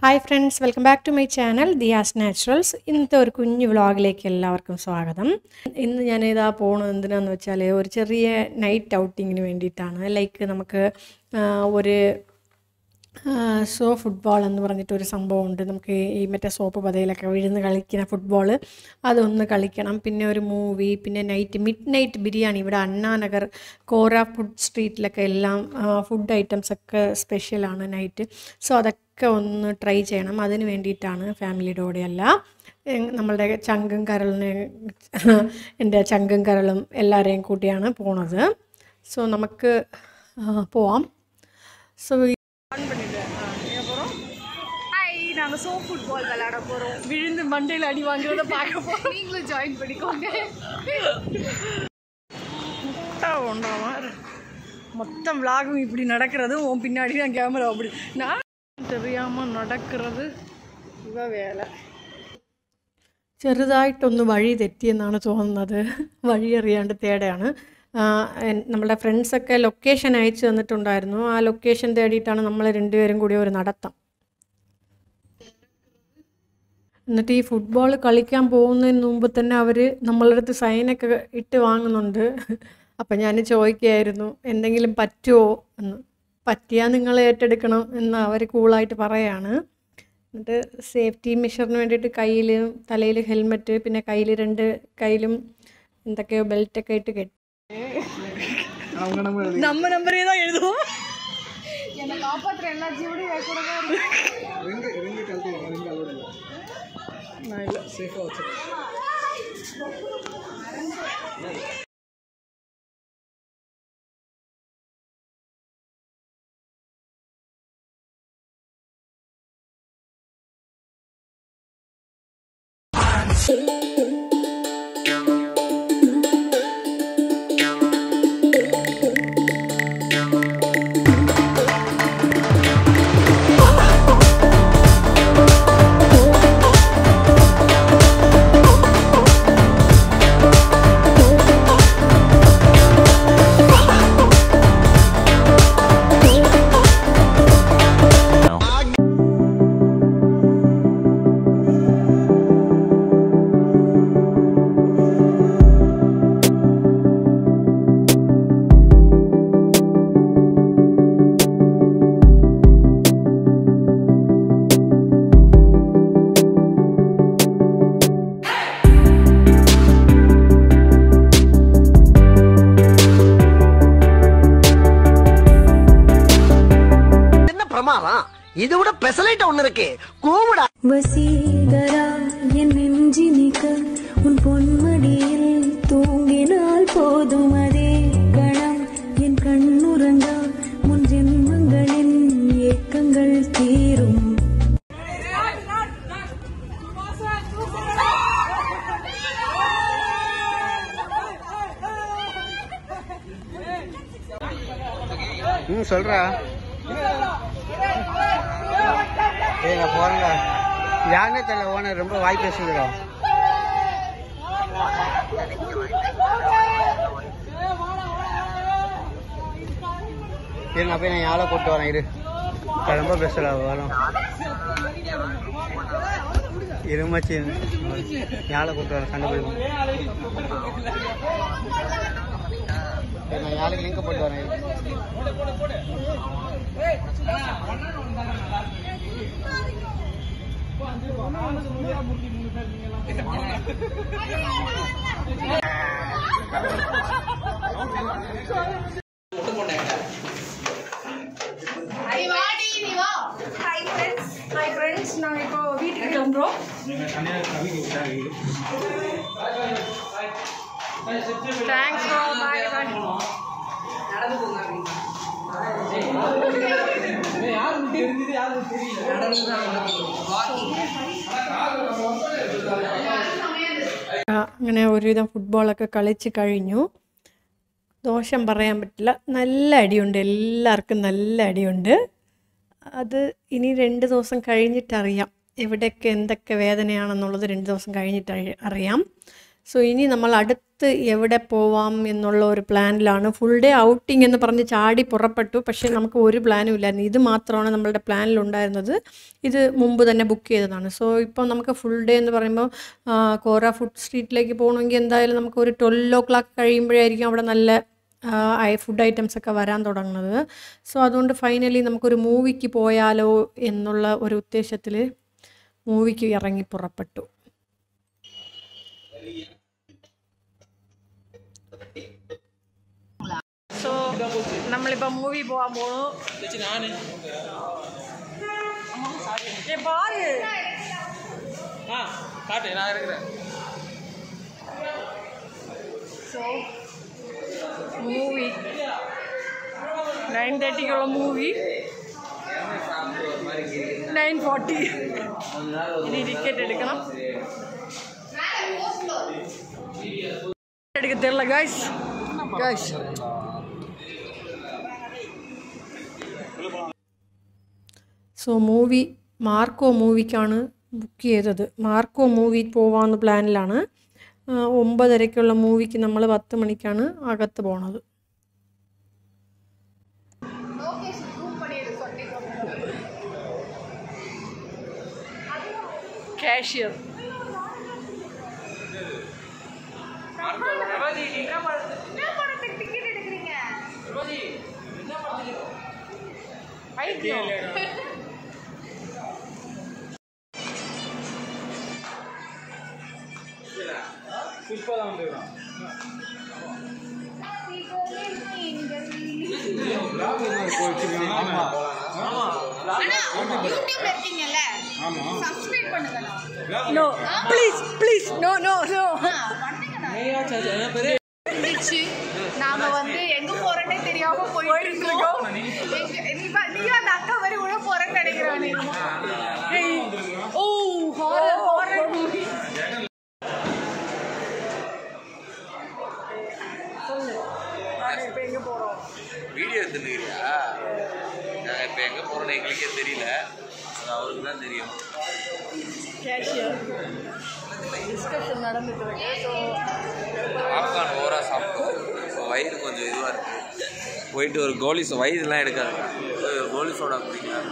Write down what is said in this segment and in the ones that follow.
Hi friends, welcome back to my channel Diya's Naturals. ഇന്നത്തെ ഒരു കുഞ്ഞു വ്ളോഗിലേക്ക് എല്ലാവർക്കും സ്വാഗതം. ഇന്ന് ഞാൻ ഇതാ പോകുന്നത് എന്തിനാന്ന് വെച്ചാൽ ഒരു ചെറിയ നൈറ്റ് ഔട്ടിങ്ങിന് വേണ്ടിയിട്ടാണ്. ലൈക്ക് നമുക്ക് ഒരു സോ ഫുട്ബോൾ എന്ന് പറഞ്ഞിട്ടൊരു സംഭവമുണ്ട്. നമുക്ക് ഈ മറ്റേ സോപ്പ് പതയിലൊക്കെ വീഴുന്ന് കളിക്കുന്ന ഫുട്ബോൾ അതൊന്ന് കളിക്കണം. പിന്നെ ഒരു മൂവി, പിന്നെ മിഡ് നൈറ്റ് ബിരിയാണി. ഇവിടെ അണ്ണാനഗർ കോര ഫുഡ് സ്ട്രീറ്റിലൊക്കെ എല്ലാം ഫുഡ് ഐറ്റംസൊക്കെ സ്പെഷ്യലാണ് നൈറ്റ്. സോ അതൊക്കെ ഒന്ന് ട്രൈ ചെയ്യണം. അതിന് വേണ്ടിയിട്ടാണ് ഫാമിലിയുടെ കൂടെയല്ല, നമ്മളുടെ ചങ്കും കരളിനെ എൻ്റെ ചങ്കും കരളും എല്ലാവരെയും കൂട്ടിയാണ് പോണത്. സോ നമുക്ക് പോവാം. സോ நாங்கள் சோப் ஃபுட்பால் விளையாட போகிறோம். விழுந்து மண்டையில் அடி வாங்குறத பார்க்க போகிறோம். நீங்களும் ஜாயின் பண்ணிக்கோங்க. உண்டாவார் மொத்தம் விளாகும் இப்படி நடக்கிறது. உன் பின்னாடி நான் கேமரா அப்படி நான் தெரியாமல் നടக்கிறது ഇവ വേല. ചെറുതായിട്ടൊന്ന് വഴി തെറ്റിയെന്നാണ് തോന്നുന്നത്. വഴി അറിയാണ്ട് തേടെയാണ്. നമ്മളുടെ ഫ്രണ്ട്സൊക്കെ ലൊക്കേഷൻ അയച്ചു തന്നിട്ടുണ്ടായിരുന്നു. ആ ലൊക്കേഷൻ തേടിയിട്ടാണ് നമ്മൾ രണ്ടുപേരും കൂടി ഒരു നടത്തം. എന്നിട്ട് ഈ ഫുട്ബോൾ കളിക്കാൻ പോകുന്നതിന് മുമ്പ് തന്നെ അവർ നമ്മളുടെ അടുത്ത് സൈനൊക്കെ ഇട്ട് വാങ്ങുന്നുണ്ട്. അപ്പം ഞാൻ ചോദിക്കുകയായിരുന്നു എന്തെങ്കിലും പറ്റുമോ എന്ന്. പറ്റിയാൽ നിങ്ങൾ ഏറ്റെടുക്കണം എന്ന് അവർ കൂളായിട്ട് പറയാണ്. എന്നിട്ട് സേഫ്റ്റി മെഷറിന് വേണ്ടിയിട്ട് തലയിൽ ഹെൽമെറ്റ്, പിന്നെ രണ്ട് കയ്യിലും എന്തൊക്കെയോ ബെൽറ്റൊക്കെ ഇട്ട് കെട്ടി. நம்ம நம்பரே தான் எழுதுவோம். என்னை காப்பாற்றுற எல்லா ஜீவனையும் கூட நான் இல்லை சேஃபாக வச்சு. இது விட பெசலைட் ஒண்ணு இருக்கு. கூவுடா வசீகரா என் நெஞ்சினிக்க உன் பொன்மடியில் தூங்கினால் போதும் அதே கணம் என் கண்ணுறங்கா முன் ஜென்மங்களின் ஏக்கங்கள் தீரும். சொல்றா ஏங்க போறங்க. யாருன்னே தெரியல. ஓனர் ரொம்ப வாய் பேசுகிறோம். நான் போய் நான் யாரை கூப்பிட்டு வரேன். இரு, ரொம்ப பேசல வரும். இருமாச்சு யாரை கூப்பிட்டு வரேன். சண்டை போய் நான் யாருக்கு லிங்க போட்டு வரேன். நாங்கள் இப்போ வீட்டுக்கு கிளம்புறோம். Thanks bro. Bye bye. അങ്ങനെ ഒരുവിധം ഫുട്ബോളൊക്കെ കളിച്ച് കഴിഞ്ഞു. ദോഷം പറയാൻ പറ്റില്ല, നല്ല അടിയുണ്ട്. എല്ലാവർക്കും നല്ല അടിയുണ്ട്. അത് ഇനി 2 ദിവസം കഴിഞ്ഞിട്ടറിയാം എവിടെയൊക്കെ എന്തൊക്കെ വേദനയാണെന്നുള്ളത്. 2 ദിവസം കഴിഞ്ഞിട്ട് അറിയാം. സോ ഇനി നമ്മൾ അടുത്ത് എവിടെ പോവാം എന്നുള്ള ഒരു പ്ലാനിലാണ്. ഫുൾ ഡേ ഔട്ടിംഗ് എന്ന് പറഞ്ഞ് ചാടി പുറപ്പെട്ടു. പക്ഷേ നമുക്ക് ഒരു പ്ലാനും ഇല്ലായിരുന്നു. ഇത് മാത്രമാണ് നമ്മളുടെ പ്ലാനിലുണ്ടായിരുന്നത്. ഇത് മുമ്പ് തന്നെ ബുക്ക് ചെയ്തതാണ്. സോ ഇപ്പോൾ നമുക്ക് ഫുൾ ഡേ എന്ന് പറയുമ്പോൾ കോറ ഫുഡ് സ്ട്രീറ്റിലേക്ക് പോകണമെങ്കിൽ എന്തായാലും നമുക്ക് ഒരു 12 o'clock കഴിയുമ്പോഴായിരിക്കും അവിടെ നല്ല ഫുഡ് ഐറ്റംസ് ഒക്കെ വരാൻ തുടങ്ങുന്നത്. സോ അതുകൊണ്ട് ഫൈനലി നമുക്കൊരു മൂവിക്ക് പോയാലോ എന്നുള്ള ഒരു ഉദ്ദേശത്തിൽ മൂവിക്ക് ഇറങ്ങി പുറപ്പെട്ടു. സോ നമ്മളിപ്പോൾ മൂവി പോകാൻ പോണു. பாரு காட்டு நான் இருக்கிறேன். ஸோ மூவி 9:30க்குள்ள மூவி 9:40 இனி டிக்கெட் எடுக்கணும். எடுக்க தெரியல guys. സോ മൂവി മാർക്കോ മൂവിക്കാണ് ബുക്ക് ചെയ്തത്. മാർക്കോ മൂവി പോവാമെന്ന് പ്ലാനിലാണ്. 9:30ക്കുള്ള മൂവിക്ക് നമ്മൾ 10 മണിക്കാണ് അകത്ത് പോണത്. Cashier No, please, no. நாம வந்து எங்க போறேன்னே தெரியாம போயிட்டு இருக்கோம். நீ அந்த அக்கா வரை உள்ள போறேன்னு நினைக்கிறானே. ஓ ஹாரர் மூவி. இப்போ எங்க போறோம்? வீடியோ எடுத்துக்கிறியா? நாங்கள் இப்போ எங்கே போகிறோன்னு எங்களுக்கே தெரியல, அது அவருக்கு தான் தெரியும். கேஷியர் டிஸ்கஷன் நடந்துட்டு இருக்கு. ஸோ பாப்கார்ன் ஓவராக சாப்பிட்டோம். ஸோ வயிறு கொஞ்சம் இதுவாக இருக்குது. போயிட்டு ஒரு கோலி வயிறுலாம் எடுக்காதுங்க, ஒரு கோலி சோடா குடிக்கலாம்.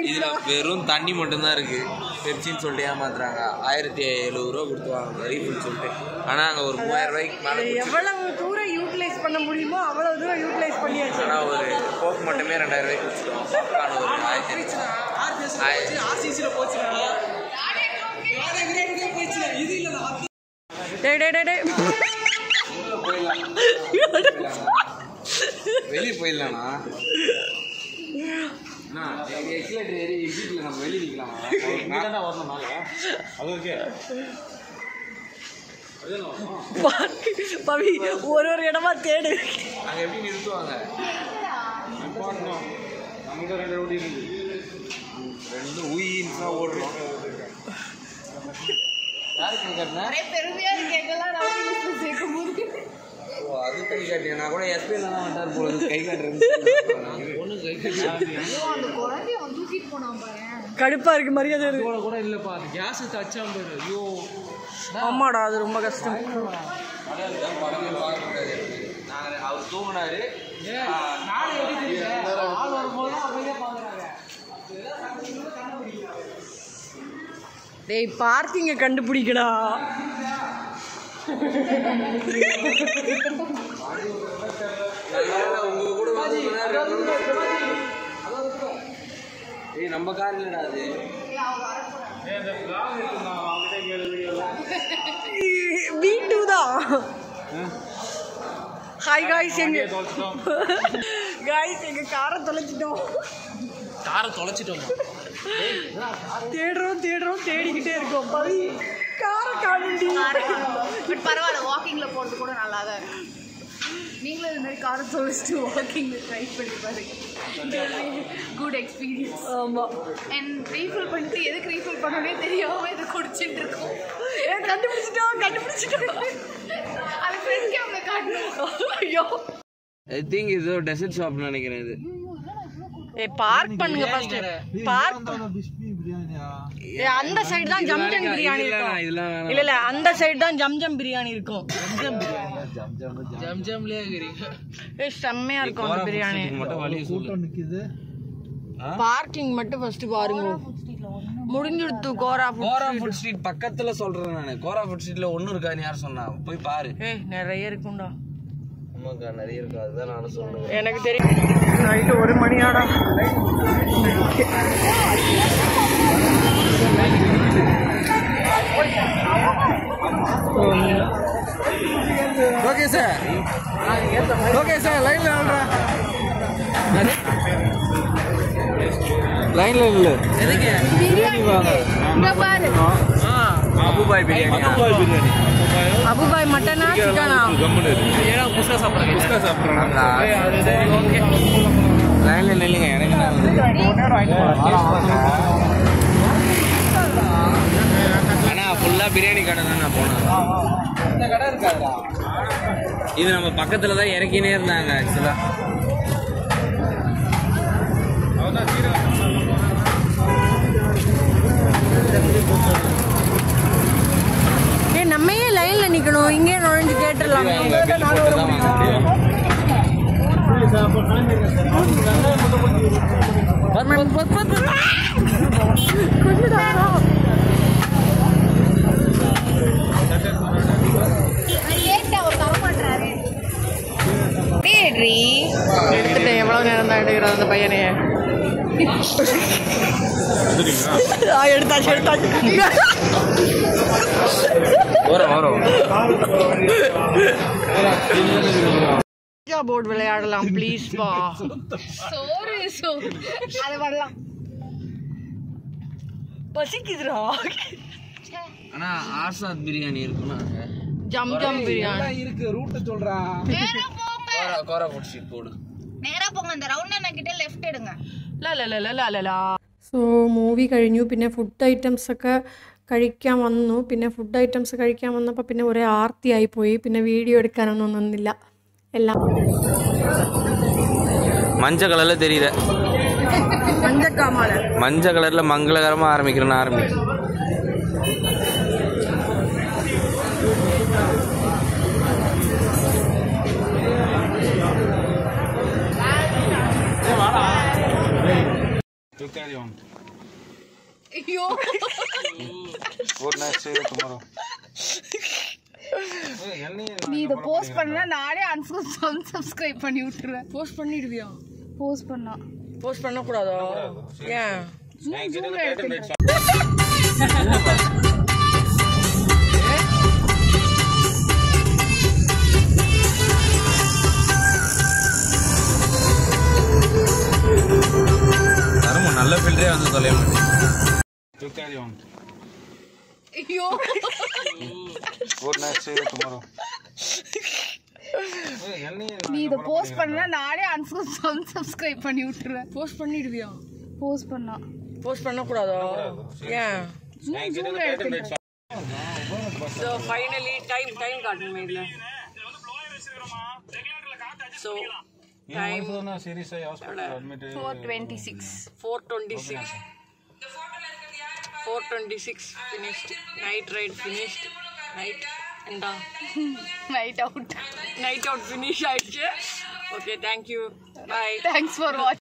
இதில் வெறும் தண்ணி மட்டும்தான் இருக்குது. பெப்சின்னு சொல்லிட்டு ஏமாத்துறாங்க. 1770 ரூபா கொடுத்து வாங்க ரீஃபில் சொல்லிட்டு. ஆனால் அங்கே ஒரு 3000 ரூபாய்க்கு மேலே எவ்வளவு தூரம் யூட்டிலைஸ் பண்ண முடியுமோ அவ்வளோ தூரம் யூட்டிலைஸ் பண்ணியாச்சு. ஆனால் ஒரு கோக் மட்டுமே 2000 ரூபாய்க்கு குடிச்சிட்டோம். பாப்கார்ன் ஒரு 1500. வெளியே போயிடலாண்ணா. நம்ம வெளியே நிற்கலாமா? பவி ஒரு இடமா தேடு. அங்கே எப்படி நிறுத்துவாங்க? ரெண்டு ஊயின்னு ஓடுறோம். யாருக்கு கட்டினா பெருமையா கேட்கலாம். சேர்க்கும் போது அது கை காட்டியா? நான் கூட எஸ்பிஎல் தான் வந்தார் போல கை காட்டுறது. ஒன்றும் கை காட்டி அந்த குழந்தைய அவன் தூக்கிட்டு போனான் பாரு. கடுப்பா இருக்கு. மரியாதை கூட இல்லைப்பா, அது கேஸ் தச்சாம பாரு. ஐயோ ஆமாடா, அது ரொம்ப கஷ்டம். நாங்கள் அவர் தூங்கினாரு. நானும் எப்படி தெரியல, ஆள் வரும்போது அப்படியே பார்க்குறாங்க. டேய் பார்க்கிங்க கண்டுபிடிக்கடா. உங்க கூட நம்ம கார் இல்லடா அது. V2 தான். ஹாய் காய்ஸ், எங்க காரை தொலைச்சிட்டோம். தேடுறோம் தேடிக்கிட்டே இருக்கோம். பவி காரை காணுண்டி. பட் பரவாயில்ல, வாக்கிங்ல போறது கூட நல்லா தான் இருக்கு. நீங்களும் இது மாதிரி காரை தொலைச்சிட்டு வாக்கிங்ல ட்ரை பண்ணி பாருங்க. Good experience. ஆமாம். அண்ட் ரீஃபில் பண்ணிட்டு எதுக்கு ரீஃபில் பண்ணவே தெரியாம இதை குடிச்சிட்டு இருக்கோம். கண்டுபிடிச்சிட்டோம். அது ஃப்ரெண்ட்ஸ்க்கு அவங்க காட்டணும். ஐயோ, ஐ திங்க் இது டெசர்ட் ஷாப்னு நினைக்கிறேன். இது பார்க் பண்ணுங்க ஃபர்ஸ்ட். பார்க் அந்த சைடு தான் ஜம்ஜம் பிரியாணி இருக்கும். இல்ல அந்த சைடு தான் ஜம்ஜம் பிரியாணி இருக்கும். செம்மையா இருக்கும் அந்த பிரியாணி. பார்க்கிங் மட்டும் ஃபர்ஸ்ட் பாருங்க. முடிஞ்சிடுத்து கோரா ஃபுட் ஸ்ட்ரீட் பக்கத்துல சொல்றேன் நானு. கோரா ஃபுட் ஸ்ட்ரீட்ல ஒண்ணும் இருக்கான்னு யார் சொன்னா? போய் பாரு. நிறைய இருக்கும்டா. ஆமாக்கா நிறைய இருக்கு. அதுதான் நானும் சொல்றேன். எனக்கு தெரியும். நைட்டு 1 மணியாடா. ஓகே சார் லைன்ல ஆடுறா. லைன்ல இல்ல எதுக்கு பிரியாணி வாங்க. இங்க பாரு. அபுபாய் பிரியாணி. அபுபாய் மட்டனா சிக்கனா? ஏனா குஸ்கா சாப்பிடுறாங்க. ஓகே லைன்ல நில்லுங்க. எனக்கு ஆனா ஃபுல்லா பிரியாணி கடை தான் நான் போனேன். இந்த கடை இருக்காதுடா. இது நம்ம பக்கத்துல தான் இறக்கினே இருந்தாங்க ஆக்சுவலா. நம்ம ஏன் லைன்ல நிக்கணும்? இங்கே நுழைஞ்சு கேட்டுடலாம். எடுத்துட்டு எவ்வளவு நேரம் தான் எடுக்கிறது அந்த பையனே? எடுத்தாச்சு போர்டு விளையாடலாம் ப்ளீஸ் பா. அது வரலாம். பசிக்குதுடா. ஆனா ஆசாத் பிரியாணி இருக்குன்னா ஜம்ஜம் பிரியாணி இருக்கு. ரூட் சொல்றா. கோரா ஃபுட் ஸ்ட்ரீட் போடு. நேரா போங்க. அந்த ரவுண்ட் அண்ணா கிட்ட லெஃப்ட் எடுங்க. സോ മൂവി കഴിഞ്ഞു. പിന്നെ ഫുഡ് ഐറ്റംസ് ഒക്കെ കഴിക്കാൻ വന്നു. പിന്നെ ഫുഡ് ഐറ്റംസ് കഴിക്കാൻ വന്നപ്പോൾ പിന്നെ ഒരേ ആർത്തിയായിപ്പോയി. പിന്നെ വീഡിയോ എടുക്കാനൊന്നും നിന്നില്ല. എല്ലാം மஞ்சள் கலர்ல தெரியுது. மஞ்சள் கலர்ல மங்களகரமா ஆரம்பிக்கிறேன்னு ஆரம்பிக்கும். நீ இத போஸ்ட் பண்ணா நானே unsubscribe பண்ணி விட்டுறேன். போஸ்ட் பண்ணிடுவியா? போஸ்ட் பண்ண கூடாதா? ஏன்? நல்ல ஃபில்டரே வந்து தொலைய மாட்டேன். நீ இத போஸ்ட் பண்ணா நானே unsubscribe பண்ணி விட்டுறேன். போஸ்ட் பண்ணிடுவியா? போஸ்ட் பண்ண கூடாதா? ஏன்? So finally time காட்டுமே இல்ல. So time 4:26 finished. Night ride finished. Night out finish ஆயிடுச்சு. Okay, thank you. Bye. Thanks for watching.